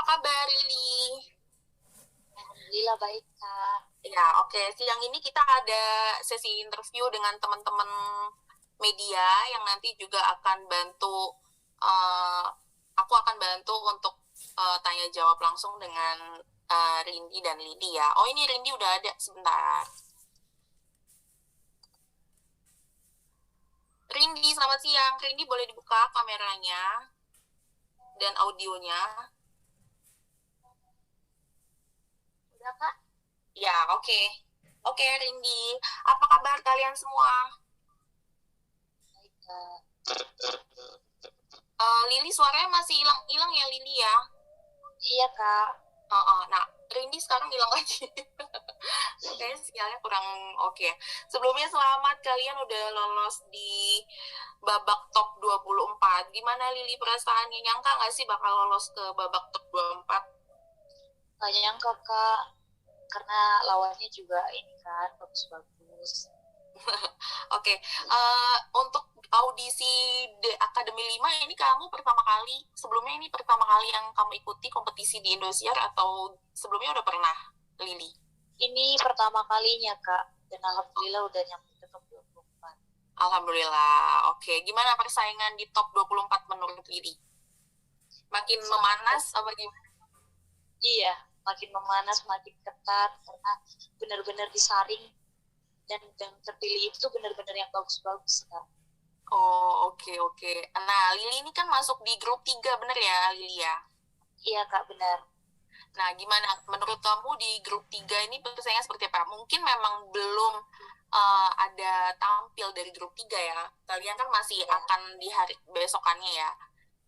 kabar, Lili? Alhamdulillah baik, Kak. Ya, oke. Siang ini kita ada sesi interview dengan teman-teman media yang nanti juga akan bantu, eh, aku akan bantu untuk tanya jawab langsung dengan Rindi dan Lili ya. Oh, ini Rindi udah ada, sebentar. Rindi, selamat siang. Rindi boleh dibuka kameranya dan audionya? Udah, Kak? Ya, oke. Oke, Rindi. Apa kabar kalian semua? Baik, Kak. Lili suaranya masih hilang-hilang ya, Lili ya? Iya, Kak. Nah, Rindi sekarang hilang lagi. Kayaknya sinyalnya kurang oke. Sebelumnya selamat, kalian udah lolos di babak top 24. Gimana Lili perasaannya? Nyangka nggak sih bakal lolos ke babak top 24? Gak nyangka, Kak. Karena lawannya juga ini kan, bagus-bagus. Oke, untuk audisi The Academy 5 ini kamu pertama kali, sebelumnya ini pertama kali yang kamu ikuti kompetisi di Indosiar atau sebelumnya udah pernah, Lili? Ini pertama kalinya, Kak. Dan Alhamdulillah udah nyampe ke top 24. Alhamdulillah, oke. Gimana persaingan di top 24 menurut Lili? Makin memanas apa gimana? Iya, makin memanas, makin ketat. Karena benar-benar disaring. Dan yang terpilih itu benar-benar yang bagus-bagus, Kak. Oh, oke. Nah, Lili ini kan masuk di grup 3, bener ya, Lili ya? Iya, Kak, benar. Nah, gimana menurut kamu di grup 3 ini persaingan seperti apa? Mungkin memang belum ada tampil dari grup 3 ya. Kalian kan masih Iya, akan di hari besokannya ya.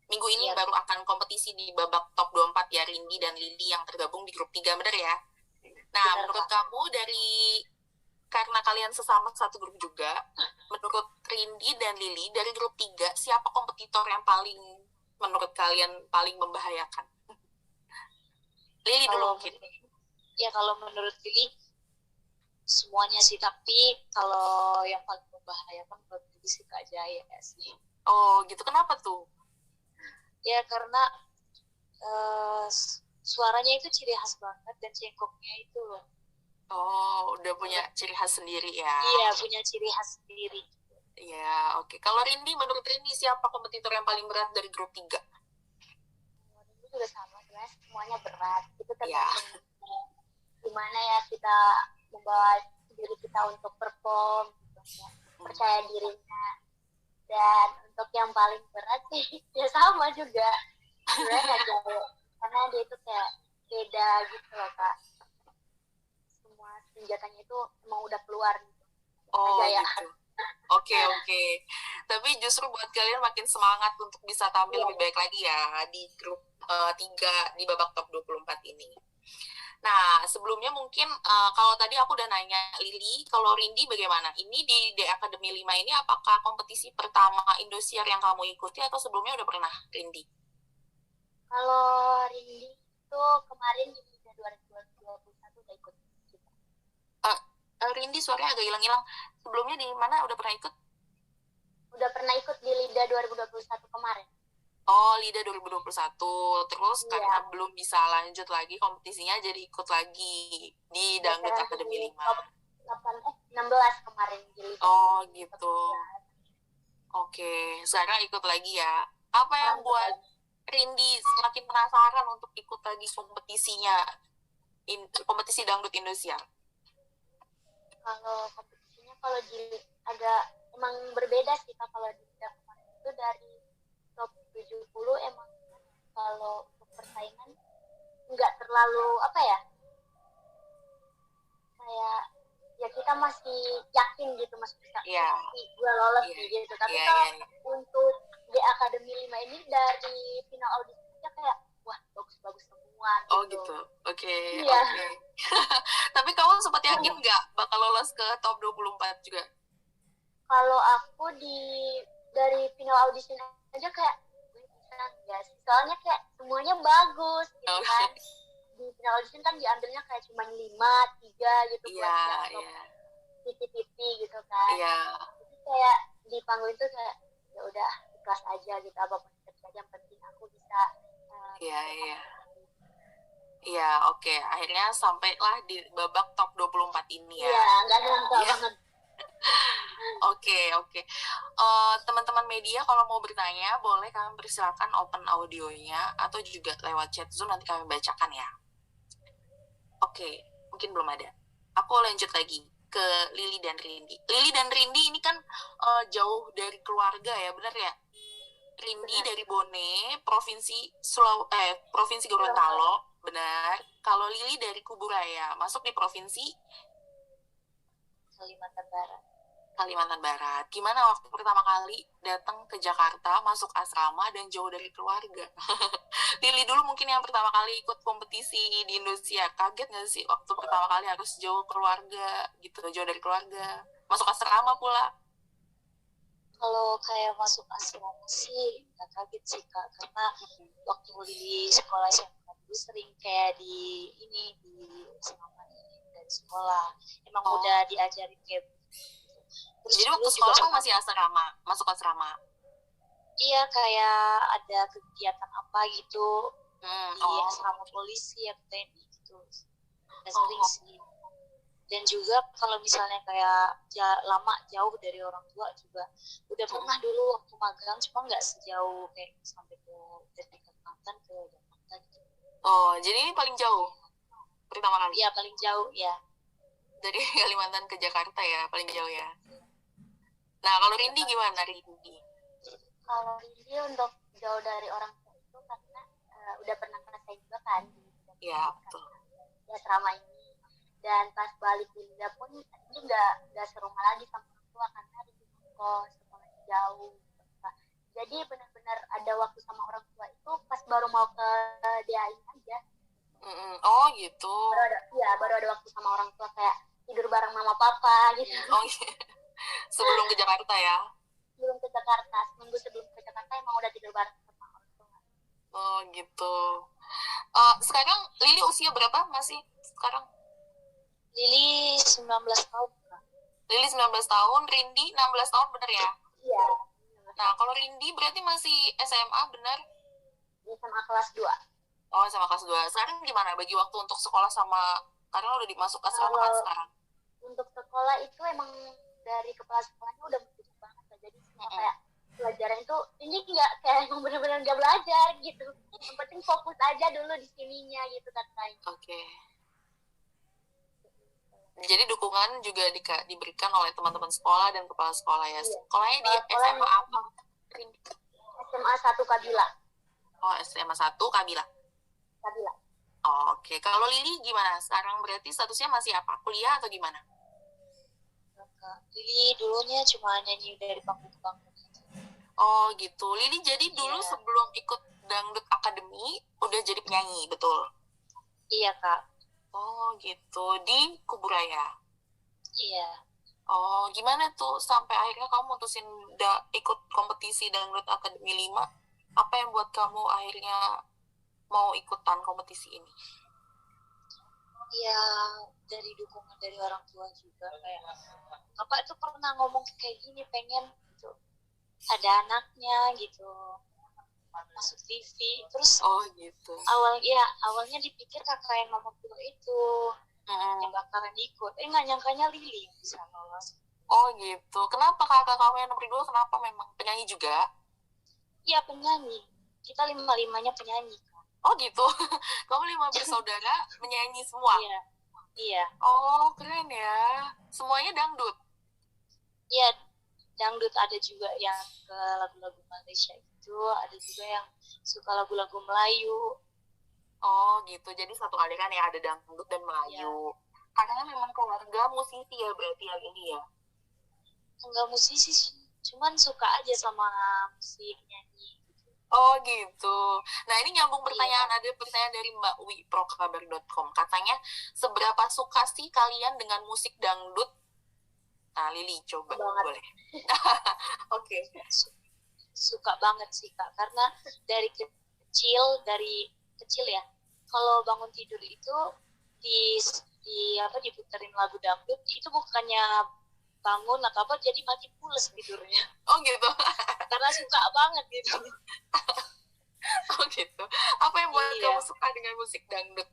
Minggu ini iya, baru akan kompetisi di babak top 24 ya, Rindi dan Lili yang tergabung di grup 3, bener ya? Nah, benar, menurut Kak. kamu karena kalian sesama satu grup juga, menurut Rindi dan Lili dari grup 3 siapa kompetitor yang menurut kalian paling membahayakan? Lili dulu Kalau mungkin. kalau menurut Lili semuanya sih, tapi kalau yang paling membahayakan buat Lili sih Kak Jaya sih. Oh, gitu. Kenapa tuh? Ya karena uh, suaranya itu ciri khas banget dan cengkoknya itu loh. Oh, udah punya ciri khas sendiri ya. Iya, punya ciri khas sendiri. Ya, oke. Kalau Rindi, menurut Rindi siapa kompetitor yang paling berat dari grup 3? Itu juga sama guys, semuanya berat. Itu Ya. tergantung gimana ya kita membawa diri kita untuk perform, gitu, ya. Percaya dirinya. Dan untuk yang paling berat sih, ya sama juga. Sebenarnya Kak Jaya. Karena dia itu kayak beda gitu loh, Kak. Semua senjatanya itu emang udah keluar gitu. Oh, Jaya. gitu. Oke. Tapi justru buat kalian makin semangat untuk bisa tampil lebih baik lagi ya di grup 3 di babak top 24 ini. Nah, sebelumnya mungkin kalau tadi aku udah nanya Lili, kalau Rindi bagaimana? Ini di The Academy 5 ini apakah kompetisi pertama Indosiar yang kamu ikuti atau sebelumnya udah pernah, Rindi? Kalau Rindi itu kemarin di Liga 2021 udah ikut juga. Rindi suaranya agak hilang-hilang. Sebelumnya di mana udah pernah ikut? Udah pernah ikut di Liga 2021 kemarin. Oh, LIDA 2021. Terus Iya. karena belum bisa lanjut lagi kompetisinya, jadi ikut lagi di Dangdut Academy 5. 16 kemarin di Liga. Oh, gitu. Oke, sekarang ikut lagi ya. Apa yang buat Rindi semakin penasaran untuk ikut lagi kompetisinya, kompetisi Dangdut Indonesia? Kalau kompetisinya kalau di agak emang berbeda sih Kak. Kalau di Liga kemarin itu dari top 70 emang kalau untuk persaingan nggak terlalu apa ya, kayak ya kita masih yakin gitu masih bisa gue lolos gitu. Tapi kalau untuk di Academy 5 ini dari final audisinya kayak wah bagus-bagus semua gitu. Oh gitu, oke. Iya. Tapi kamu sempat yakin nggak bakal lolos ke top 24 juga? Kalau aku dari final audisi aja kayak bisa nggak sih, soalnya kayak semuanya bagus gitu kan. Di final audition kan diambilnya kayak cuma 5, 3 gitu buat tipi-tipi gitu kan. Jadi kayak di panggung itu kayak ya udah ikhlas aja gitu, apapun terjadi yang penting aku bisa Iya, oke. Akhirnya sampailah di babak top 24 ini ya. Iya, nggak nyangka Iya. banget. Oke, oke. Teman-teman media kalau mau bertanya, boleh kami persilakan open audionya atau juga lewat chat Zoom nanti kami bacakan ya. Oke, mungkin belum ada. Aku lanjut lagi ke Lili dan Rindi. Lili dan Rindi ini kan jauh dari keluarga ya, benar ya? Rindi Benar. dari Bone, Provinsi Gorontalo, benar. Kalau Lili dari Kuburaya, masuk di Provinsi Kalimantan Barat. Kalimantan Barat. Gimana waktu pertama kali datang ke Jakarta, masuk asrama dan jauh dari keluarga? Lili dulu mungkin yang pertama kali ikut kompetisi di Indonesia. Kaget nggak sih waktu pertama kali harus jauh keluarga gitu, jauh dari keluarga, masuk asrama pula? Kalau kayak masuk asrama sih nggak kaget sih Kak, karena waktu di sekolah SMA dulu sering kayak di asrama ini dari sekolah. Emang udah diajarin kayak gitu. Terus Jadi dulu waktu juga sekolah kamu masih asrama, masuk asrama? iya kayak ada kegiatan apa gitu di Oh, asrama polisi atau TNI gitu. Udah sering sih. Dan juga kalau misalnya kayak lama jauh dari orang tua juga udah pernah dulu waktu magang, cuma nggak sejauh kayak sampai ke dari Kalimantan ke Jakarta gitu. oh, jadi ini paling jauh pertama kali? Iya paling jauh ya. Dari Kalimantan ke Jakarta ya, paling jauh ya. Nah, kalau Rindi gimana, Rindi? Kalau ini untuk jauh dari orang tua itu karena udah pernah ngerasain juga kan Ya, betul. di asrama ini. Dan pas balik Linda pun ini nggak serumah lagi sama orang tua karena di kos sekolahnya jauh. Jadi benar-benar ada waktu sama orang tua itu pas baru mau ke DAI aja. Oh gitu. Baru ada waktu sama orang tua kayak tidur bareng mama papa gitu. Oh iya. Sebelum ke Jakarta ya? Sebelum ke Jakarta, seminggu sebelum ke Jakarta emang udah tidur bareng sama orang tua. Oh gitu. Sekarang Lili usia berapa masih sekarang? Lili 19 tahun. Lili 19 tahun, Rindi 16 tahun, bener ya? Iya. Nah, kalau Rindi berarti masih SMA, bener? Di SMA kelas 2. Oh, sama kelas 2. Sekarang gimana bagi waktu untuk sekolah sama, karena udah dimasuk asrama kan sekarang? Untuk sekolah itu emang dari kepala sekolahnya udah mendukung banget ya. Jadi semua kayak pelajaran itu ini nggak kayak emang benar-benar nggak belajar gitu. Yang penting fokus aja dulu di sininya gitu katanya. Oke. Jadi dukungan juga diberikan oleh teman-teman sekolah dan kepala sekolah ya. Iya. Sekolahnya di SMA apa? SMA 1 Kabila. Oh, SMA 1 Kabila. Kabila. Oh, oke. Kalau Lili gimana? Sekarang berarti statusnya masih apa? Kuliah atau gimana? Lili dulunya cuma nyanyi dari panggung ke panggung. Oh gitu. Lili jadi dulu sebelum ikut Dangdut Academy udah jadi penyanyi, betul? Iya Kak. Oh gitu. Di Kuburaya? Iya. Oh, gimana tuh sampai akhirnya kamu mutusin ikut kompetisi Dangdut Academy 5? Apa yang buat kamu akhirnya mau ikutan kompetisi ini? Ya dari dukungan dari orang tua juga, kayak bapak tuh pernah ngomong kayak gini, pengen gitu ada anaknya gitu masuk TV. Terus gitu. Awalnya dipikir kakak yang nomor 2 itu yang bakalan ikut, nggak nyangkanya Lili bisa lolos. Oh gitu. Kenapa kakak kamu yang nomor 2? Kenapa, memang penyanyi juga? Iya penyanyi, kita 5-5-nya penyanyi. Oh gitu. Kamu 5 bersaudara menyanyi semua? Iya. Oh keren ya. Semuanya dangdut? Iya, dangdut. Ada juga yang ke lagu-lagu Malaysia itu, ada juga yang suka lagu-lagu Melayu. Oh gitu. Jadi satu aliran ya, ada dangdut dan Melayu. Karena memang keluarga musisi ya berarti yang ini ya? Enggak musisi sih, cuman suka aja sama musik, nyanyi. Oh gitu. Nah ini nyambung pertanyaan, ada pertanyaan dari Mbak Wi, prokabar.com. Katanya, seberapa suka sih kalian dengan musik dangdut? Nah Lili, coba. Boleh. Oke. Suka banget sih Kak, karena dari kecil ya, kalau bangun tidur itu diputerin lagu dangdut, itu bukannya bangun atau apa, jadi makin pules tidurnya. Oh gitu. Karena suka banget gitu. Oh gitu. Apa yang buat kamu suka dengan musik dangdut?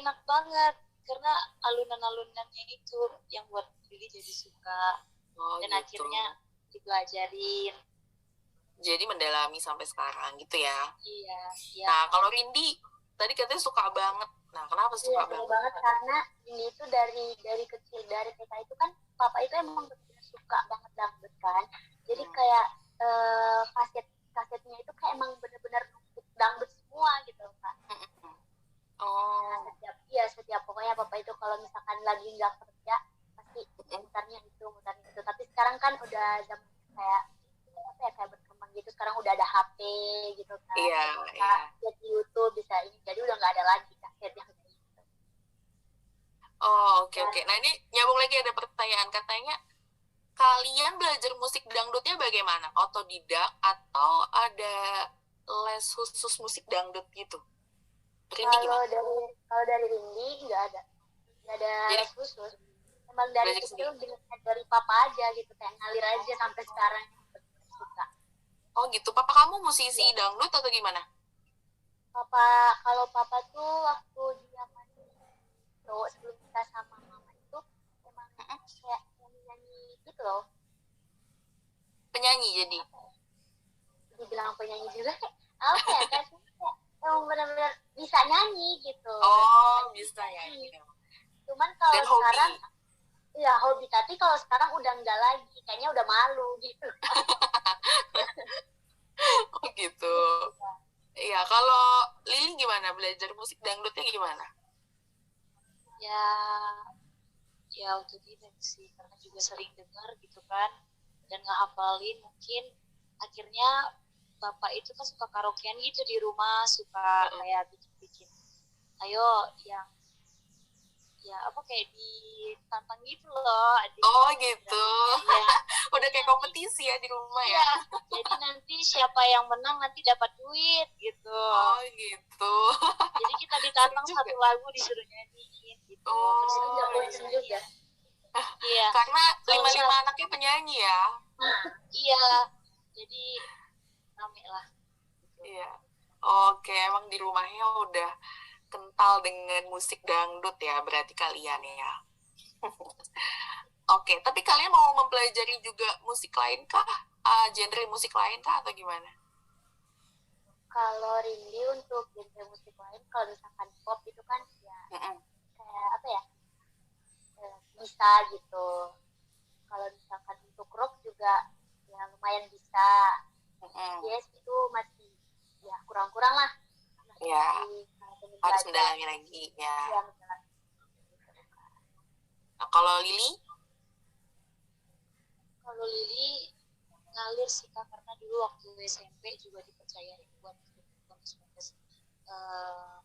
enak banget karena alunan-alunannya itu yang buat Lili jadi suka dan gitu. akhirnya dipelajarin. Jadi mendalami sampai sekarang gitu ya. Iya. Nah, kalau Rindi tadi katanya suka banget. Nah, kenapa suka Iya, banget? banget karena ini itu dari kecil, dari TK itu kan papa itu emang suka banget dangdut kan. Jadi kayak kasetnya itu kayak emang bener-bener dangdut semua gitu Kak. Oh. Nah, setiap pokoknya papa itu kalau misalkan lagi nggak kerja pasti mutarnya itu. Tapi sekarang kan udah zaman kayak apa ya, kayak berkembang gitu. Sekarang udah ada HP gitu kan. Iya. Lihat di YouTube bisa ini. Jadi udah nggak ada lagi kaset yang kayak gitu. Oh, oke. Nah, ini nyambung lagi ada pertanyaan. Katanya kalian belajar musik dangdutnya bagaimana? Otodidak atau ada les khusus musik dangdut gitu? Kalau dari Rindi nggak ada les khusus. Emang dari kecil dari papa aja gitu, kayak ngalir aja sampai sekarang suka. Oh gitu. Papa kamu musisi dangdut atau gimana? Kalau papa tuh waktu dia masih sebelum kita sama mama itu emang kayak nyanyi gitu loh. Penyanyi jadi? Dibilang penyanyi juga apa ya kan? Emang benar-benar bisa nyanyi gitu. Oh, bisa nyanyi. Cuman kalau sekarang ya hobi, tapi kalau sekarang udah enggak lagi, kayaknya udah malu gitu. Oh gitu. Iya, kalau Lili gimana belajar musik dangdutnya gimana? Ya otodidak sih, karena juga sering dengar gitu kan dan ngehafalin. Mungkin akhirnya bapak itu kan suka karaokean gitu di rumah, suka kayak bikin ayo yang ya apa kayak ditantang gitu loh. Oh gitu. Ya. Udah kayak kompetisi ya di rumah ya. Jadi nanti siapa yang menang nanti dapat duit gitu. Oh gitu. Jadi kita ditantang satu lagu disuruh nyanyiin gitu. Oh, terus nggak bosan juga. Iya. Karena 5 anaknya penyanyi ya. Iya. Jadi rame lah. Iya. Oke, emang di rumahnya udah kental dengan musik dangdut ya, berarti kalian ya. Oke, tapi kalian mau mempelajari juga musik lain kah? Genre musik lain kah atau gimana? Kalau Rindi untuk genre musik lain, kalau misalkan pop itu kan ya kayak apa ya, bisa gitu. Kalau misalkan untuk rock juga ya lumayan bisa. Yes, itu masih ya kurang-kurang lah. Ya, harus mendalami lagi ya. Nah, kalau Lili? Kalau Lili ngalir sih Kak, karena dulu waktu SMP juga dipercayain buat kontes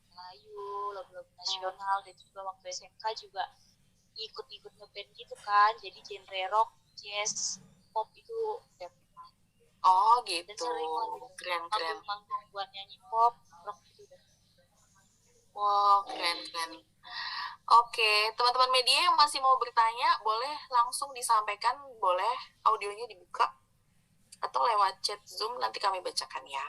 Melayu, lagu-lagu nasional, dan juga waktu SMK juga ikut ngeband gitu kan, jadi genre rock, jazz, pop itu udah pernah. Oh gitu. Dan sering keren. manggung buat nyanyi pop, rock itu udah. Wow, keren. Oke, teman-teman media yang masih mau bertanya, boleh langsung disampaikan, boleh audionya dibuka, atau lewat chat Zoom, nanti kami bacakan ya.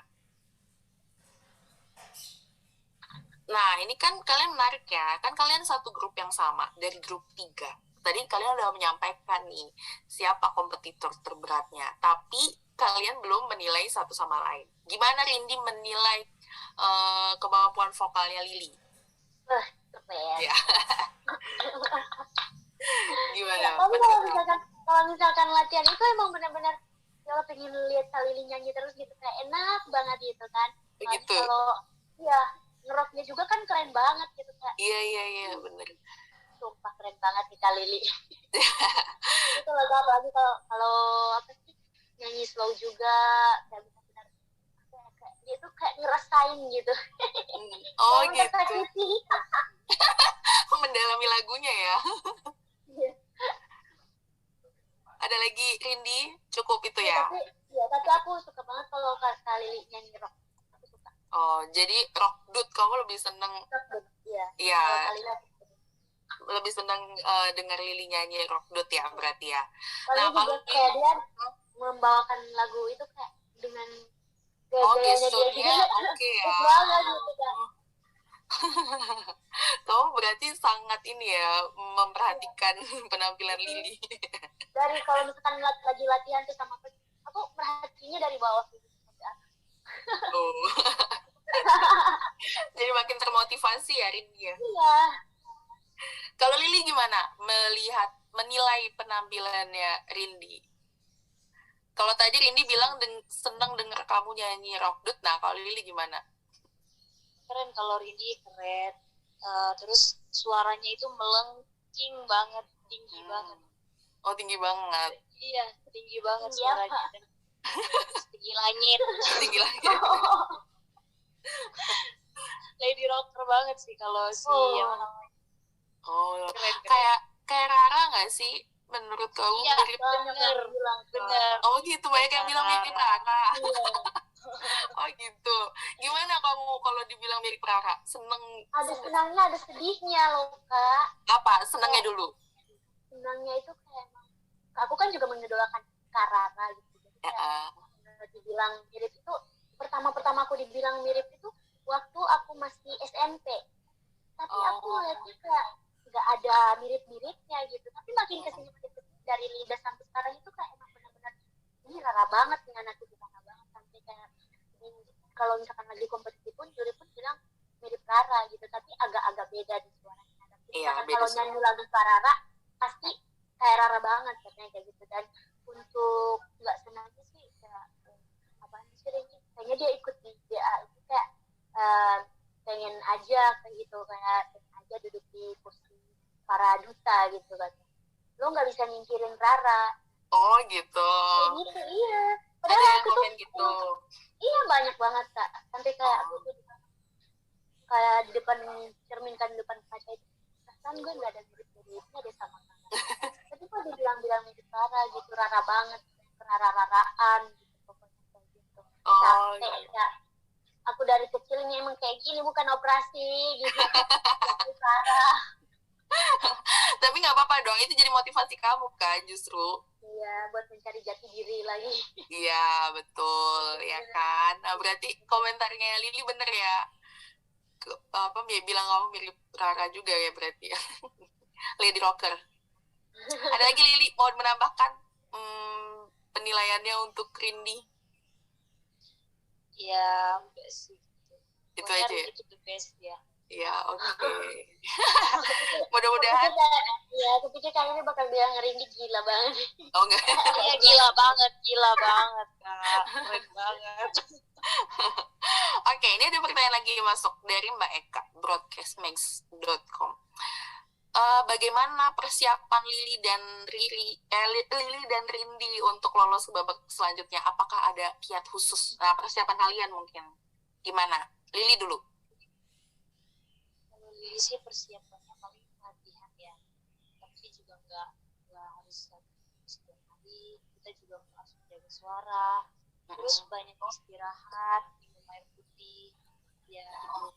Nah, ini kan kalian menarik ya, kan kalian satu grup yang sama, dari grup 3. Tadi kalian udah menyampaikan nih, siapa kompetitor terberatnya, tapi kalian belum menilai satu sama lain. Gimana Rindi menilai kemampuan vokalnya Lili? Ya. Gimana? Ya, kalau misalkan latihan itu emang benar-benar kalau pengen lihat Lili nyanyi terus gitu, kayak enak banget gitu kan. Begitu. Kalau ya ngeroknya juga kan keren banget gitu Kak. Iya bener. Sumpah keren banget nih Kak Lili. Itu lagu apalagi kalau apa sih, nyanyi slow juga kayak benar-benar dia tuh kayak ngerasain gitu. Oh gitu. Mendalami lagunya ya. Ada lagi Rindi, cukup itu ya? Tapi aku suka banget kalau Kak Lili nyanyi rock. Aku suka. Oh, jadi rock dut kamu lebih seneng? Iya. Lebih seneng dengar Lili nyanyi rock dut ya berarti ya. Nah, kalau kayak dia membawakan lagu itu kayak dengan gayanya dia juga. Oke ya. Banget gitu kan. Kamu kamu berarti sangat ini ya, memperhatikan penampilan Lily. Dari kalau misalkan lagi latihan tuh sama aku perhatiannya dari bawah gitu sampai atas. Oh. Jadi makin termotivasi ya Rindy ya. Iya. Kalau Lily gimana menilai penampilannya Rindy? Kalau tadi Rindy bilang seneng denger kamu nyanyi rockdut, nah kalau Lily gimana? Keren kalau Rindy keren. Terus suaranya itu melengking banget, tinggi banget. Oh, tinggi banget. Iya, tinggi banget Iya, suaranya. Dan tinggi langit. Tinggi langit. Lady rocker banget sih kalau si Oh, keren. Kayak Rara nggak sih? Menurut kamu Iya, mirip? bener. Oh gitu, banyak yang bilang mirip Rara. Iya. Oh gitu. Gimana kamu kalau dibilang mirip Rara? Seneng? Ada senangnya, ada sedihnya loh Kak. Apa? Senengnya dulu? Senangnya itu kayak emang, aku kan juga mengidolakan Kak Rara gitu. Jadi kayak dibilang mirip itu, pertama aku dibilang mirip itu waktu aku masih SMP. Tapi aku lihatnya kayak nggak ada mirip-miripnya gitu. Tapi makin kesini dari lidah sampai sekarang itu kayak emang benar-benar ini Rara banget nih anak itu, Rara banget. Sampai kayak kalau misalkan lagi kompetisi pun juri pun bilang mirip Rara gitu, tapi agak-agak beda di suaranya. Tapi kalau nyanyi lagu Kak Rara pasti kayak Rara banget katanya kayak gitu. Dan untuk nggak senangnya sih kayak apaan sih Rini? Kayaknya dia ikut di DA itu kayak pengen aja kayak gitu, kayak pengen aja duduk di kursi para duta gitu kan. Lo nggak bisa nyingkirin Rara. Oh gitu. Kayak gitu, iya. Padahal ada yang aku komen tuh, gitu. Iya banyak banget Kak. Sampai kayak aku tuh kayak di depan cermin kan, di depan kaca itu, perasaan gue nggak ada mirip-miripnya deh sama Rara. Tapi kok dibilang-bilang mirip Rara gitu, Rara banget, Rara-raraan gitu pokoknya kayak gitu. Sampai ya, aku dari kecil ini emang kayak gini, bukan operasi gitu. Rara. Tapi nggak apa-apa dong, itu jadi motivasi kamu kan justru. Iya, buat mencari jati diri lagi. Iya, betul, ya kan. Nah, berarti komentarnya Lily bener ya. Bilang kamu mirip Rara juga ya berarti ya. Lady Rocker. Ada lagi Lily mau menambahkan penilaiannya untuk Rindy? Ya, udah sih. Itu aja ya? Itu the best ya. Ya, oke. Mudah-mudahan. Ya, aku pikir kali ini bakal bilang Rindy gila banget. Oh enggak. Iya, gila banget Kak. Keren banget. Oke, ini ada pertanyaan lagi masuk dari Mbak Eka, broadcastmax.com. Bagaimana persiapan Lily dan Rindy untuk lolos ke babak selanjutnya? Apakah ada kiat khusus? Nah, persiapan kalian mungkin gimana? Lily dulu. Kalau Lily sih persiapannya paling latihan ya. Tapi juga nggak harus setiap hari. Kita juga harus menjaga suara. Terus banyak istirahat, minum air putih, ya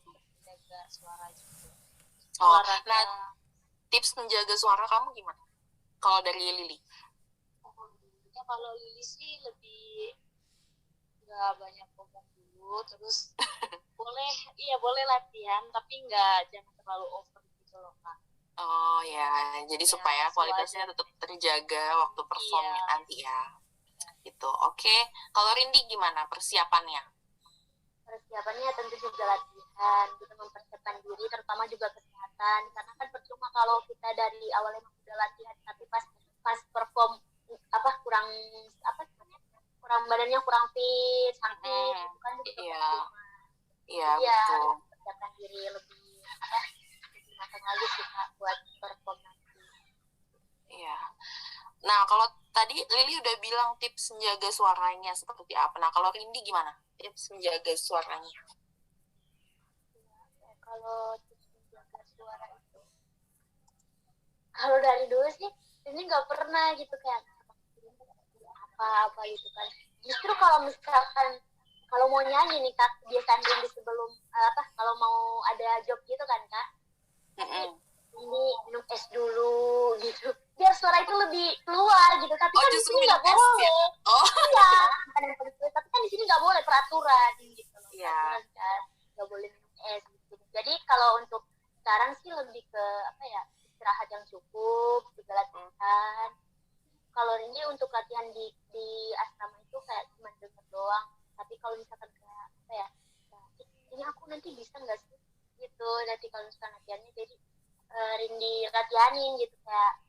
menjaga suara juga. Nah, tips menjaga suara kamu gimana? Kalau dari Lily? Ya, kalau Lily sih lebih nggak banyak ngomong dulu, terus boleh latihan, tapi jangan terlalu over gitu loh Kak. Oh ya, jadi supaya kualitasnya tetap terjaga waktu performnya nanti ya. Gitu. Oke. Kalau Rindy gimana persiapannya? Persiapannya tentu juga latihan, kita mempersiapkan diri, terutama juga kesehatan. Karena kan percuma kalau kita dari awalnya udah latihan, tapi pas perform kurang badannya kurang fit, sakit, itu kan juga Iya, betul. Persiapkan diri lebih matang lagi sih Kak buat perform nanti. Iya. Nah, kalau tadi Lily udah bilang tips menjaga suaranya seperti apa. Nah, kalau Rindy gimana? Tips menjaga suaranya? Kalau tips menjaga suara itu, kalau dari dulu sih, ini nggak pernah gitu kayak apa gitu kan. Justru kalau misalkan kalau mau nyanyi nih Kak, kebiasaan Rindy sebelum kalau mau ada job gitu kan Kak, ini minum es dulu gitu biar suara itu lebih keluar gitu. Tapi kan di sini nggak boleh ya? Iya tapi kan di sini nggak boleh, peraturan gitu loh. Peraturan kan nggak boleh minum es gitu. Jadi kalau untuk sekarang sih lebih latihan di asrama itu kayak cuma denger doang, tapi kalau misalkan kayak apa ya, ini aku nanti bisa nggak sih gitu, nanti kalau misalkan latihannya jadi Rindi latihanin gitu, kayak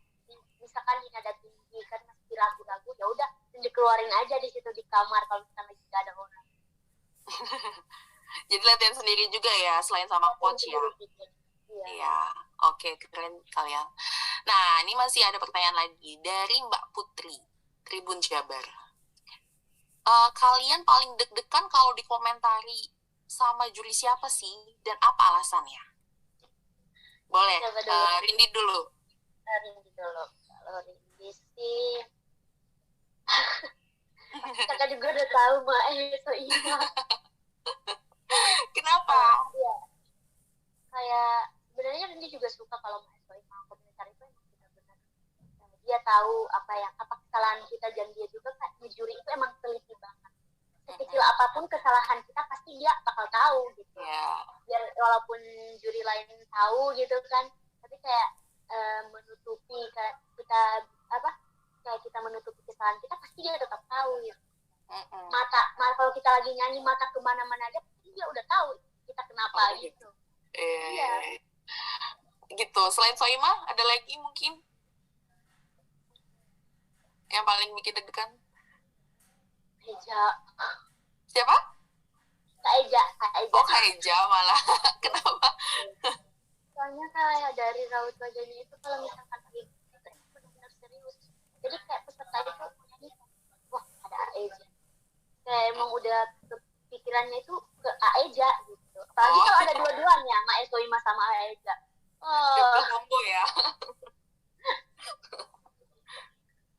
misalkan di nada tinggi kan masih ragu-ragu, ya udah Rindi keluarin aja di situ di kamar kalau misalkan lagi nggak ada orang. Jadi latihan sendiri juga ya, selain sama coach ya? Iya, oke, keren kalian. Nah, ini masih ada pertanyaan lagi dari Mbak Putri, Tribun Jabar. Kalian paling deg-degan kalau dikomentari sama juri siapa sih, dan apa alasannya? Boleh, Rindi dulu. Rindi dulu. Kalau Rindi sih, kakak juga udah tahu Mbak Soima. Kenapa? Iya. Kayak sebenarnya Rindi juga suka kalau Mbak Soima komentar itu emang benar-benar dia tahu apa kesalahan kita, dan dia juga kayak juri itu emang teliti banget. Sekecil apapun kesalahan kita pasti dia bakal tahu gitu. Biar walaupun juri lain tahu gitu kan, tapi kayak menutupi kayak kita menutupi kesalahan kita, pasti dia tetap tahu gitu. Mata kalau kita lagi nyanyi, mata kemana-mana aja pasti dia udah tahu kita kenapa gitu. Iya. Gitu. Selain Soima, ada lagi mungkin yang paling bikin deg-degan? Eja. Siapa? Kak Eja. Oh, Kak Eja malah. Kenapa? Soalnya kayak dari raut wajahnya itu, kalau misalkan lagi itu benar-benar serius. Jadi kayak peserta itu nyanyi, wah ada Eja. Kayak emang udah pikirannya itu ke Eja gitu. Apalagi kalau ada dua-duanya, Mak Soima sama Eja. Double combo ya.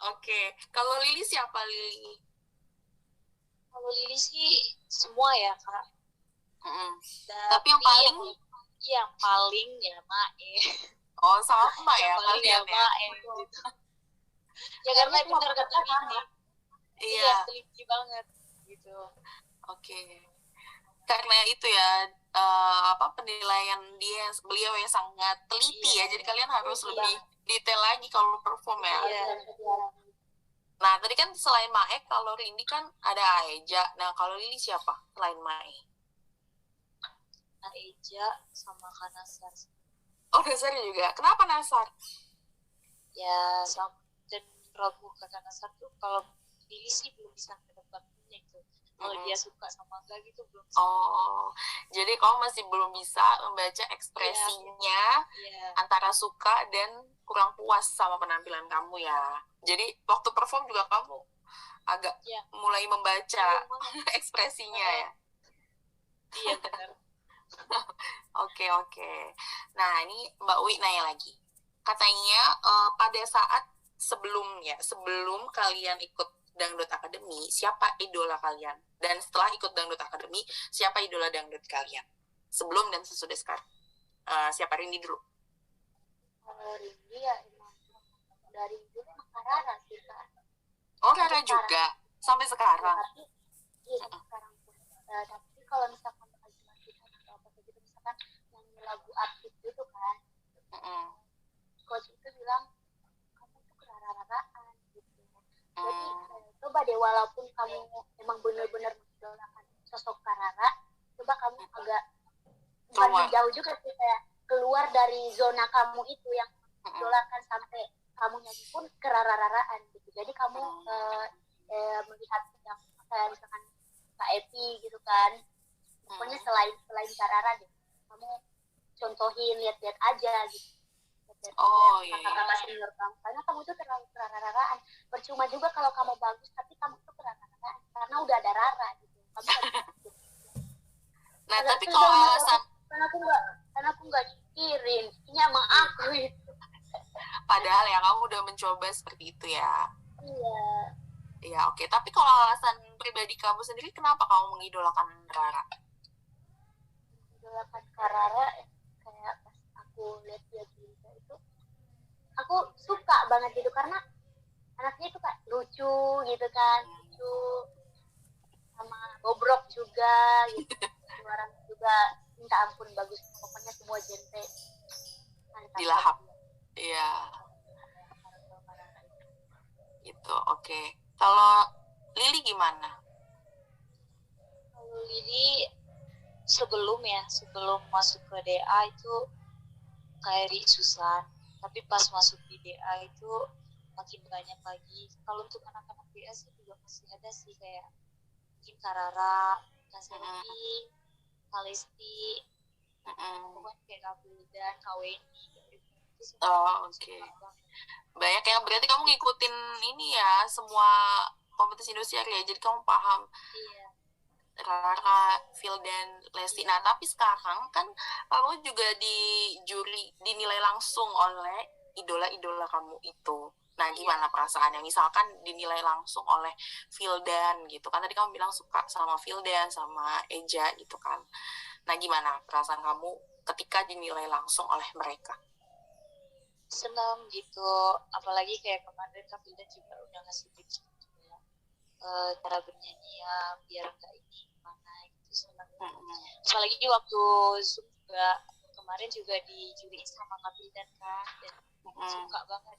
Oke, kalau Lili siapa, Lili? Kalau Lili sih semua ya Kak. Tapi yang paling ya Mae. Oh, sama Mbak ya kalian ya Mae gitu. Ya karena benar kata Lili. Iya, teliti banget gitu. Oke. Karena itu ya, penilaian beliau yang sangat teliti ya, jadi kalian harus lebih detail lagi kalau perform ya. Nah, tadi kan selain Mae, kalau Rindi kan ada Aeja. Nah, kalau Lili siapa selain Mae? Aeja sama Kak Nasar. Oh, Nasar juga. Kenapa Nasar? Ya, dan Prabu Kak Nasar tuh kalau Lili sih belum bisa menebaknya gitu. Kalau dia suka sama enggak gitu belum bisa. Oh, jadi kamu masih belum bisa membaca ekspresinya antara suka dan kurang puas sama penampilan kamu ya. Jadi waktu perform juga kamu agak mulai membaca ekspresinya ya. Iya benar. Oke. Nah, ini Mbak Wi nanya lagi. Katanya pada saat sebelum kalian ikut Dangdut Academy, siapa idola kalian? Dan setelah ikut Dangdut Academy, siapa idola dangdut kalian? Sebelum dan sesudah sekarang. Siapa? Rindi dulu. Rindi ya emang dari dulu emang Rara sih Kak. Oh, Rara juga? Sampai sekarang? Iya, sampai sekarang pun. Tapi kalau misalkan kita atau apa gitu, misalkan nyanyi lagu artis gitu kan, coach itu bilang, kamu tuh kerara-raraan gitu. Jadi coba deh, walaupun kamu emang benar-benar mengidolakan sosok Karara, coba kamu agak bukan menjauh juga sih, kayak keluar dari zona kamu itu yang mengidolakan, sampai kamu nyanyi pun kerara-raraan gitu. Jadi kamu melihat yang kayak misalkan Kak Epi gitu kan, pokoknya selain Karara deh, kamu contohin, lihat-lihat aja gitu. Kakak senior kamu, karena kamu tuh terlalu kerara-raraan. Percuma juga kalau kamu bagus tapi kamu tuh kerara-raraan, karena udah ada Rara gitu. Kamu gitu. Nah, tapi kalau alasan karena aku nggak mikirin, ini emang aku itu. Padahal ya kamu udah mencoba seperti itu ya. Iya. Ya, oke. Tapi kalau alasan pribadi kamu sendiri, kenapa kamu mengidolakan Rara? Mengidolakan Rara kayak pas aku lihat dia juga itu, aku suka banget gitu, karena anaknya itu kayak lucu gitu kan, lucu sama bobrok juga gitu. Suaranya juga minta ampun bagus, pokoknya semua genre dilahap. Iya. Gitu, oke. Kalau Lili gimana? Kalau Lili sebelum masuk ke DA itu kayak susah, tapi pas masuk di DA itu makin banyak lagi. Kalau untuk anak-anak DA sih juga masih ada sih, kayak mungkin Karara, Kaselvi, Kalesti, pokoknya kayak Kapil dan KWNI. Oh, oke. Banyak yang berarti kamu ngikutin ini ya, semua kompetisi indosiar ya, jadi kamu paham. Iya. Rara, Phil dan Lesti. Nah, tapi sekarang kan kamu juga dinilai langsung oleh idola-idola kamu itu. Nah, gimana perasaannya? Misalkan dinilai langsung oleh Vildan gitu kan. Tadi kamu bilang suka sama Vildan, sama Eja gitu kan. Nah, gimana perasaan kamu ketika dinilai langsung oleh mereka? Senang gitu, apalagi kayak kemarin Kak Vildan juga udah ngasih tips gitu ya, cara bernyanyi biar nggak ini gimana gitu, senang. Apalagi waktu Zoom juga kemarin juga dijuriin sama Kak Vildan kan, dan suka banget,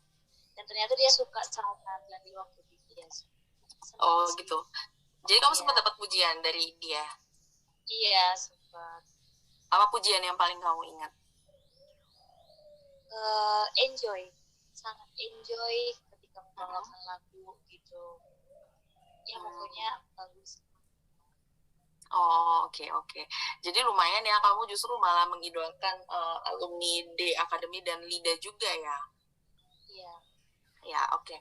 dan ternyata dia suka sama penampilan di waktu dia. Oh sih. Gitu, jadi kamu sempat dapat pujian dari dia? Iya, sempat. Apa pujian yang paling kamu ingat? Enjoy, sangat enjoy ketika membawakan lagu gitu. Ya pokoknya bagus. Oh, oke. Jadi lumayan ya, kamu justru malah mengidolakan alumni D Academy dan Lida juga ya? Iya. Ya, oke.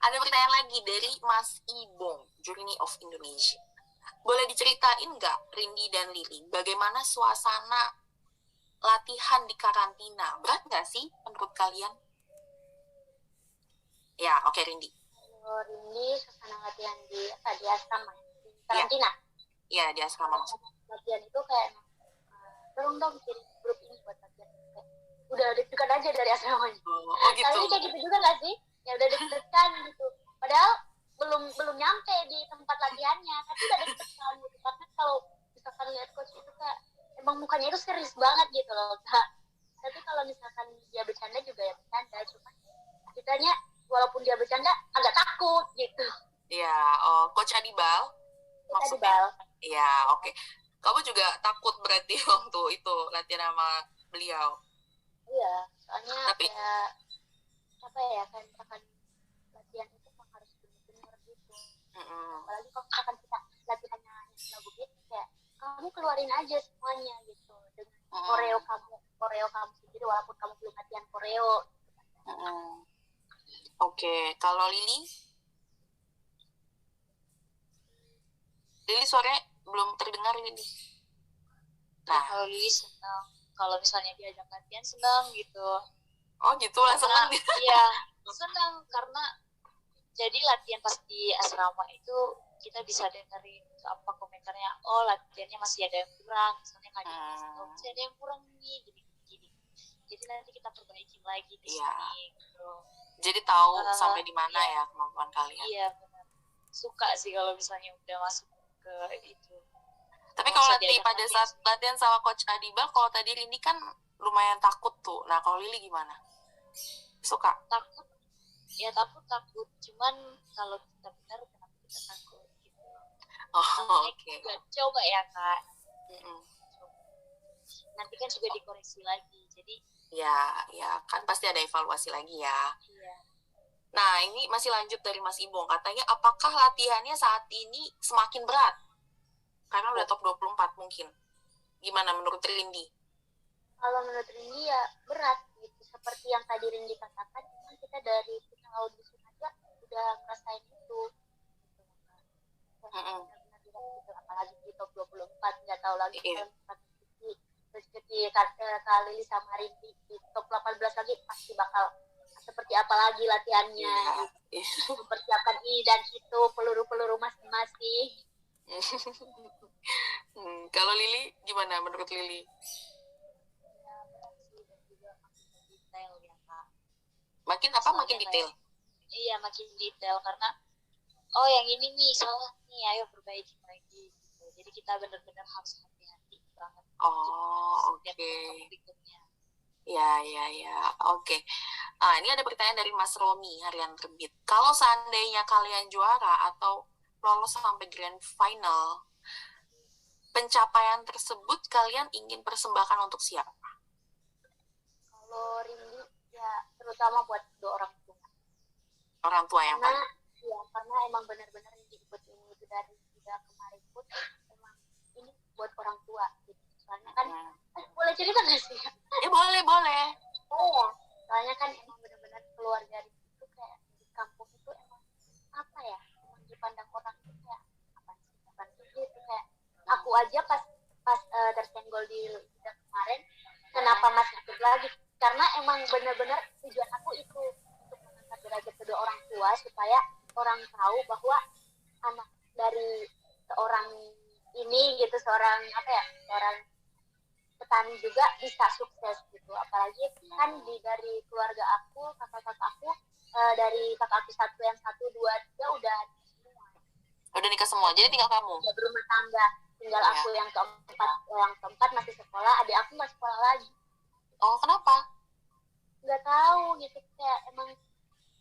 Ada pertanyaan lagi dari Mas Ibong, Journey of Indonesia. Boleh diceritain nggak, Rindi dan Lili, bagaimana suasana latihan di karantina? Berat nggak sih menurut kalian? Ya, oke, Rindi. Kalau Rindi, suasana latihan di asrama, di karantina. Iya, di asrama. Latihan itu kayak, tolong dong kirim grup ini buat latihan. Udah deg-degan aja dari asramanya. Oh gitu. Tapi kayak gitu juga nggak sih? Ya udah deg-degan gitu. Padahal belum nyampe di tempat latihannya, tapi udah deg-degan gitu. Karena kalau misalkan lihat coach itu kayak emang mukanya itu serius banget gitu loh, Kak. Tapi kalau misalkan dia bercanda juga ya bercanda, cuma kitanya walaupun dia bercanda agak takut gitu. Iya, Coach Adibal maksudnya? Iya, oke. Kamu juga takut berarti waktu itu latihan sama beliau? Iya, soalnya tapi kayak apa ya, kayak misalkan latihan itu harus benar-benar gitu. Apalagi kalau misalkan kita latihannya lagu gitu, kayak kamu keluarin aja semuanya gitu dengan koreo kamu sendiri walaupun kamu belum latihan koreo. Oke, kalau Lili suaranya belum terdengar ini. Nah, kalau Lili senang, kalau misalnya diajak latihan senang gitu. Oh gitu lah, senang. Iya, senang karena jadi latihan pas di asrama itu kita bisa dengerin apa komentarnya, oh latihannya masih ada yang kurang, misalnya kayak masih ada yang kurang nih, gini. Jadi nanti kita perbaikin lagi di sini gitu. Jadi tahu sampai di mana ya kemampuan kalian. Iya, benar. Suka sih kalau misalnya udah masuk ke itu. Tapi kalau pada saat latihan sama Coach Adibal, kalau tadi Rindi kan lumayan takut tuh. Nah, kalau Lili gimana? Suka? Takut. Ya takut. Cuman kalau kita benar, kenapa kita takut gitu. Oh, oke. Coba ya, Kak. Nanti kan juga dikoreksi lagi. Jadi ya kan pasti ada evaluasi lagi ya. Iya. Nah, ini masih lanjut dari Mas Ibong. Katanya, apakah latihannya saat ini semakin berat? Karena udah top 24 mungkin. Gimana menurut Rindi? Kalau menurut Rindi ya berat gitu. Seperti yang tadi Rindi katakan, kita dari kita audisi aja udah ngerasain itu. Benar-benar gitu. Apalagi di top 24, nggak tahu lagi rezeki Kak Lili sama Rindi di top 18 lagi pasti bakal seperti apa lagi latihannya, mempersiapkan ini dan itu, peluru-peluru masing-masing. Kalau Lili gimana menurut Lili? Ya, berat sih, dan juga makin detail ya, Kak. Makin detail? Iya, makin detail karena oh yang ini nih salah nih, ayo perbaiki lagi gitu. Jadi kita benar-benar harus hati-hati banget. Oh, oke. Ya, oke. Ini ada pertanyaan dari Mas Romi Harian Terbit. Kalau seandainya kalian juara atau lolos sampai grand final, pencapaian tersebut kalian ingin persembahkan untuk siapa? Kalau Rindy ya terutama buat kedua orang tua. Orang tua yang paling. Ya, karena emang benar-benar Rindy ikut ini itu dari tidak kemarin pun emang ini buat orang tua gitu. Soalnya kan boleh cerita nggak sih? Boleh. Oh ya, soalnya kan emang benar-benar keluarga Rindy itu kayak di kampung itu emang apa ya? Emang dipandang orang itu kayak apa sih gitu kayak aku aja pas tersenggol di lidah kemarin, kenapa masih ikut lagi? Karena emang benar-benar tujuan aku itu untuk mengangkat derajat kedua orang tua supaya orang tahu bahwa anak dari seorang ini gitu, seorang petani juga bisa sukses gitu. Apalagi kan dari keluarga aku, kakak-kakak aku, dari kakak aku satu, dua, tiga udah nikah semua, jadi tinggal kamu? Udah berumah tangga, tinggal aku yang keempat masih sekolah, adik aku nggak sekolah lagi. Oh, kenapa? Nggak tahu gitu, kayak emang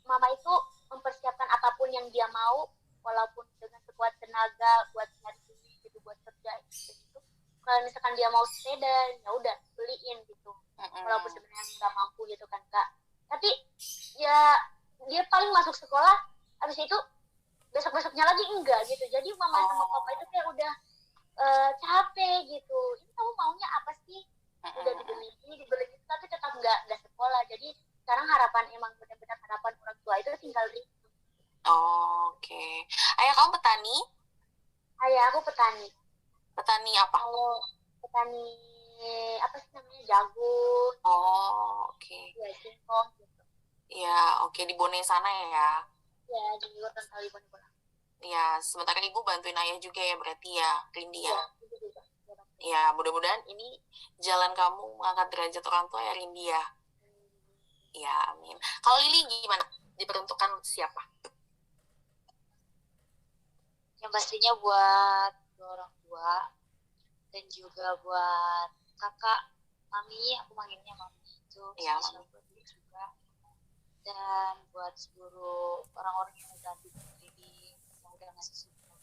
mama itu mempersiapkan apapun yang dia mau, walaupun dengan sekuat tenaga buat nyari duit gitu, buat kerja gitu. Kalau misalkan dia mau sepeda, ya udah beliin gitu. Walaupun sebenarnya nggak mampu gitu kan kak. Tapi ya dia paling masuk sekolah, habis itu besok-besoknya lagi enggak gitu. Jadi mama sama papa itu kayak udah capek gitu. Ini kamu maunya apa sih? Udah dibeli ini, dibeli itu, tapi tetap nggak sekolah. Jadi sekarang harapan emang benar-benar harapan orang tua itu tinggal di. Oke. Ayah kamu petani? Ayah aku petani. Petani apa? Petani apa sih namanya, jagung. Oke. Ya, singkong gitu. Ya, oke, di Bone sana ya. Ya, di luar kali Bone. Ya, sementara ibu bantuin ayah juga ya berarti ya, Rindy ya. Ya, mudah-mudahan ini jalan kamu mengangkat derajat orang tua ya, Rindy ya. Ya, amin. Kalau Lili gimana? Diperuntukkan siapa? Yang pastinya buat orang tua dan juga buat kakak, mami, aku manggilnya mami itu spesial buat dia juga, dan buat seluruh orang-orang yang udah diberi, yang udah ngasih support.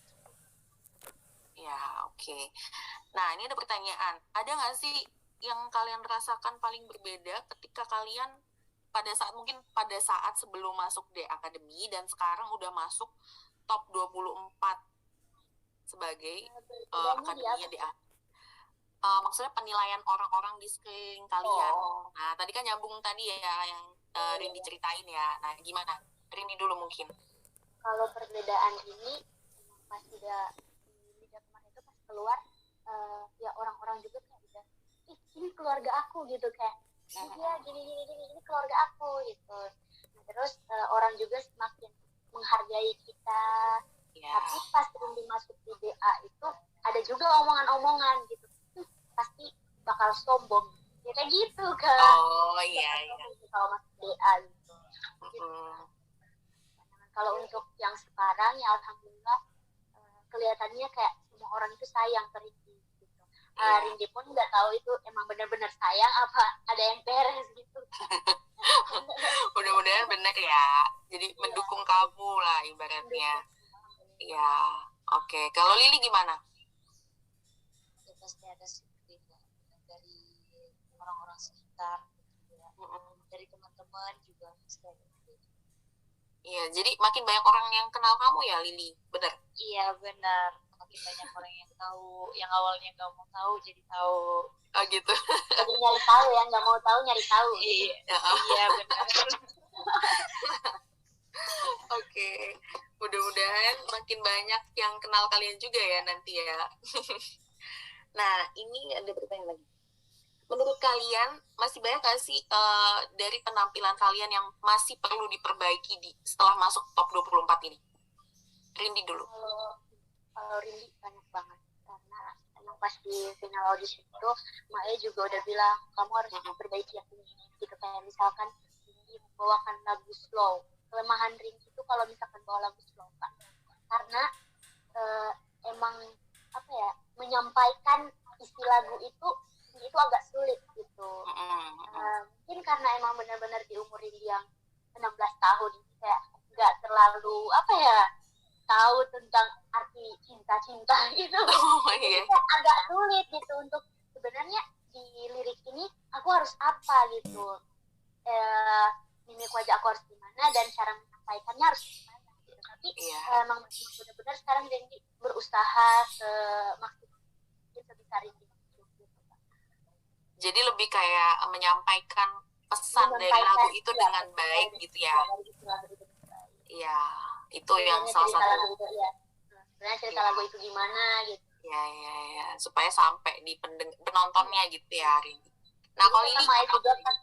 Ya, oke. Nah, ini ada pertanyaan. Ada nggak sih yang kalian rasakan paling berbeda ketika kalian pada saat sebelum masuk di akademi dan sekarang udah masuk top 24 sebagai akademinya DA? Maksudnya penilaian orang-orang di sekeliling kalian. Nah, tadi kan nyambung tadi ya yang Rindy ceritain ya. Nah, gimana? Rindy dulu mungkin. Kalau perbedaan ini pas udah kemarin itu pas keluar, ya orang-orang juga kayak udah, ini keluarga aku gitu, kayak iya gini ini keluarga aku gitu. Nah, terus orang juga semakin menghargai kita. Tapi pas Rindy masuk di DA itu ada juga omongan-omongan gitu, pasti bakal sombong ya, kayak gitu kan. Iya. Kalau masuk DA gitu. Kalau untuk yang sekarang ya alhamdulillah kelihatannya kayak semua orang itu sayang ke Rindy gitu. Rindy pun nggak tahu itu emang benar-benar sayang apa ada yang beres gitu. Mudah-mudahan benar ya, jadi mendukung kamu lah ibaratnya. Ya, oke. Kalau Lili gimana? Ya pasti ada sih dari orang-orang sekitar gitu ya. Dari teman-teman juga pasti ada. Iya, jadi makin banyak orang yang kenal kamu ya, Lili, benar? Iya, benar. Makin banyak orang yang tahu, yang awalnya nggak mau tahu jadi tahu. Oh gitu. Jadi nyari tahu ya, nggak mau tahu nyari tahu. Iya benar. Oke, mudah-mudahan makin banyak yang kenal kalian juga ya nanti ya. Nah, ini ada pertanyaan lagi. Menurut kalian masih banyak nggak sih dari penampilan kalian yang masih perlu diperbaiki setelah masuk top 24 ini? Rindy dulu. Kalau Rindy banyak banget, karena emang pas di final audisi itu Mae juga udah bilang kamu harus perbaiki yang ini gitu. Kayak misalkan Rindy membawakan lagu slow. Kelemahan Rindy itu kalau misalkan bawa lagu slow kan, karena emang apa ya, menyampaikan isi lagu itu agak sulit gitu. Mungkin karena emang benar-benar di umur Rindy yang apa ya, tahu tentang arti cinta-cinta gitu. Oh Jadi iya. kayak agak sulit gitu untuk sebenarnya di lirik ini aku harus apa gitu, mimik wajah aku harus gimana dan cara menyampaikannya harus gimana gitu. Tapi Iya. emang benar-benar sekarang Dendi berusaha semaksimal mungkin sebisa Rindy gitu. Jadi lebih kayak menyampaikan pesan dari Menyampaikan, lagu itu ya, dengan baik gitu ya. dari isi lagu itu dengan baik. Iya, itu yang Sebenarnya salah cerita satu. lagu itu ya. Sebenarnya cerita Iya. lagu itu gimana gitu. Ya, ya, ya, supaya sampai di penontonnya gitu ya, Rindy. Nah, kalau Jadi ini kata Maya juga kan,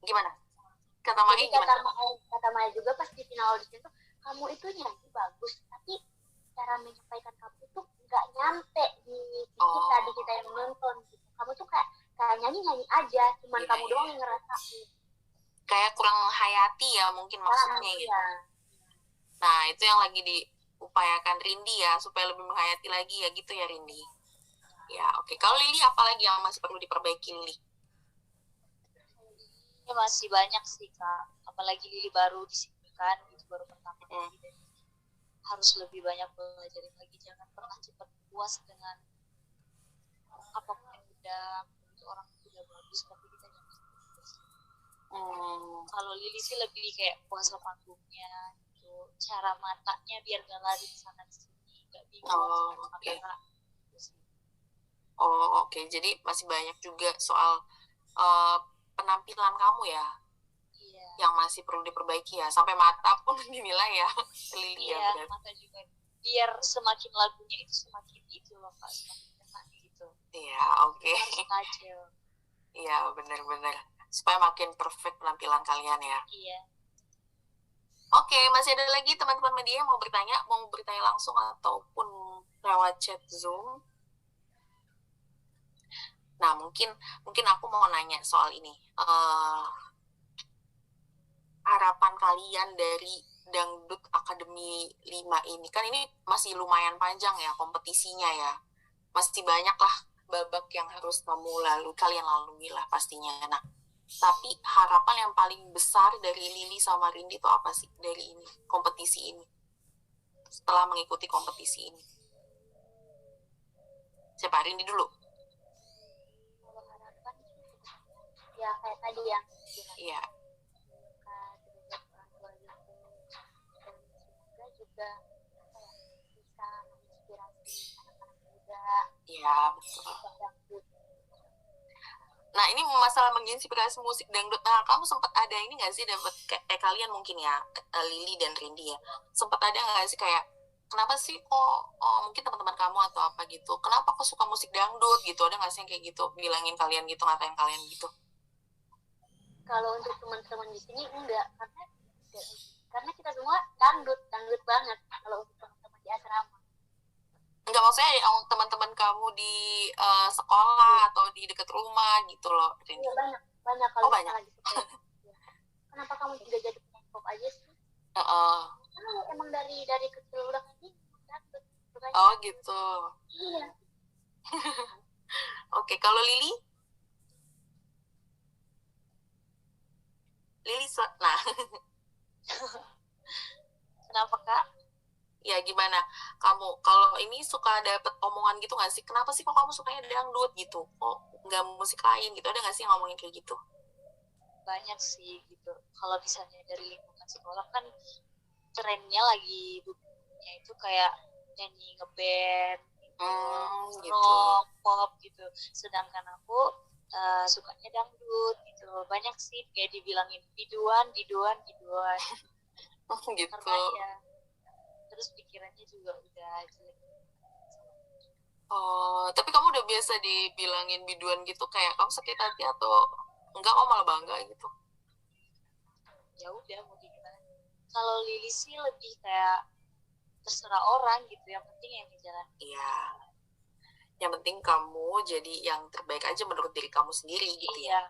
gimana? Kata Maya jadi gimana? kata Maya juga pas di final audition tuh, kamu itu nyanyi bagus, tapi cara menyampaikan kamu itu nggak nyampe di kita yang menonton gitu. Kamu tuh kayak nyanyi aja, cuman Iya, kamu iya. doang yang ngerasain. Kayak kurang menghayati ya mungkin maksudnya gitu. Iya. Nah, itu yang lagi diupayakan Rindy ya, supaya lebih menghayati lagi ya gitu ya, Rindy. Ya, oke. Kalau Lili, apa lagi yang masih perlu diperbaiki, Lili? Ya masih banyak sih Kak, apalagi Lili baru di sini kan, itu baru pertama kali dan harus lebih banyak belajar lagi. Jangan pernah cepat puas dengan apapun yang udah menurut orang udah bagus, tapi kita jangan puas. Kalau Lili sih lebih kayak puasa panggungnya gitu, cara matanya biar gak lari ke sana ke sini, gak bingung sama kamera. Oh, oke. Jadi masih banyak juga soal penampilan kamu ya, yang masih perlu diperbaiki ya. Sampai mata pun dinilai ya, Lili ya. Iya, mata juga. Biar semakin lagunya itu semakin itu loh Kak, semakin kena gitu. Iya, oke. Harus kacau. Iya, benar-benar. Supaya makin perfect penampilan kalian ya. Iya. Oke, masih ada lagi teman-teman media yang mau bertanya langsung ataupun lewat chat Zoom. Nah, mungkin aku mau nanya soal ini. Harapan kalian dari Dangdut Akademi 5 ini, kan ini masih lumayan panjang ya kompetisinya ya. Masih banyak lah babak yang harus kalian lalui lah pastinya. Nah, tapi harapan yang paling besar dari Lili sama Rindy itu apa sih dari ini, kompetisi ini? Setelah mengikuti kompetisi ini. Siapa? Rindy dulu. Kalau harapan ya kayak tadi yang Iya. dan semoga juga bisa menginspirasi anak-anak muda. Iya, betul. Nah, ini masalah menginspirasi musik dangdut. Nah, kamu sempat ada ini nggak sih dapat kalian mungkin ya, Lili dan Rindy ya, sempat ada nggak sih kayak kenapa sih mungkin teman-teman kamu atau apa gitu, kenapa kok suka musik dangdut gitu, ada nggak sih yang kayak gitu bilangin kalian gitu, ngatain kalian gitu? Kalau untuk teman-teman di sini enggak, karena kita semua dangdut banget. Kalau untuk teman-teman di asrama Enggak, maksudnya teman-teman kamu di sekolah atau di dekat rumah gitu loh, Rindy. Iya, banyak kalau banyak. lagi kenapa kamu tidak jadi penyanyi pop aja sih? Emang dari kecil udah kayak gini, dangdut. Oh gitu. Iya. Oke, kalau Lili? Nah. Kenapa Kak? Ya gimana? Kamu kalau ini suka dapet omongan gitu nggak sih? Kenapa sih kok kamu sukanya dangdut gitu? Kok nggak musik lain gitu? Ada nggak sih yang ngomongin kayak gitu? Banyak sih gitu. Kalau misalnya dari lingkungan sekolah kan trennya lagi bukunya itu kayak nyanyi ngeband, gitu. rock, pop gitu. Sedangkan aku sukanya dangdut gitu. Banyak sih kayak dibilangin biduan. Gitu. Karena ya terus pikirannya juga udah jelek. Oh, tapi kamu udah biasa dibilangin biduan gitu, kayak kamu sakit hati atau enggak, kok malah bangga gitu? Ya udah mau gimana. Kalau Lili sih lebih kayak terserah orang gitu, yang penting yang jalan. Iya. Yang penting kamu jadi yang terbaik aja menurut diri kamu sendiri gitu ya.